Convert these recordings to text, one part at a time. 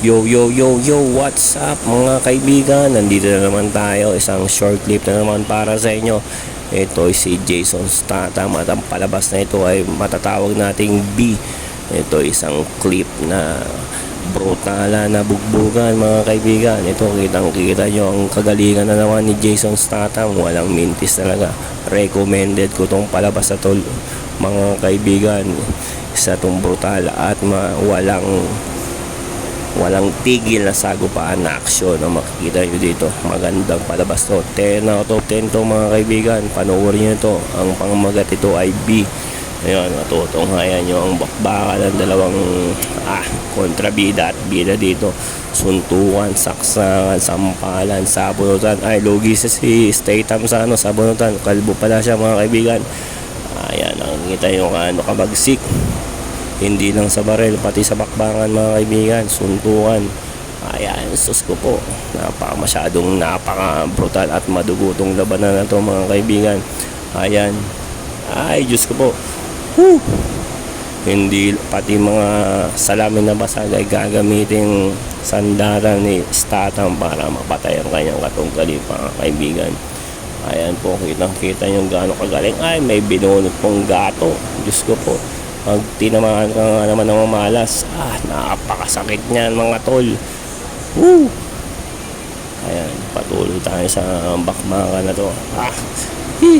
Yo, yo, yo, yo, what's up mga kaibigan? Nandito na naman tayo, isang short clip na naman para sa inyo. Ito ay si Jason Statham at ang palabas na ito ay matatawag nating B. Ito isang clip na brutala na bugbugan mga kaibigan. Ito kitang kita nyo ang kagalingan na naman ni Jason Statham. Walang mintis talaga. Recommended ko tong palabas na to mga kaibigan. Isa tong brutal at walang tigil na sagupaan na aksyon na makikita nyo dito. Magandang palabas to, 10 out of 10 to mga kaibigan. Panoorin nyo ito. Ang pangmagat ito ay B. Ayun, matutunghayan nyo ang bakbakan ng dalawang kontrabida at bida dito. Suntukan, saksangan, sampalan, sabunutan. Ay, lugi si Statham sa sabunutan. Kalbo pala siya mga kaibigan. Ayan, nakikita nyo kung kabagsik. Hindi lang sa barel, pati sa bakbangan mga kaibigan, suntukan. Ayan, sus ko po. Napaka brutal at madugutong labanan na to mga kaibigan. Ayan. Ay, Diyos ko po. Woo! Hindi, pati mga salamin na basag ay gagamitin sandaran ni Statham para mapatay ang kanyang katunggali mga kaibigan. Ayan po, kitang-kita yung gaano kagaling. Ay, may binunot pong gato. Diyos ko po. Pag tinamaan ka nga naman ng malas, napakasakit niyan mga tol. Woo! Ayan, patuloy tayo sa bakbakan na to.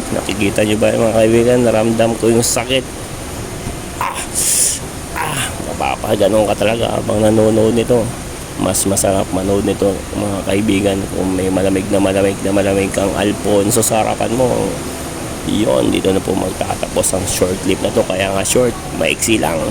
Nakikita nyo ba mga kaibigan? Naramdam ko yung sakit. Mapapaganon ka talaga habang nanonood nito. Mas masarap manood nito mga kaibigan kung may malamig kang Alfonso sa harapan mo. Yun, dito na po magtatapos ang short clip na to. Kaya nga short, maiksi lang.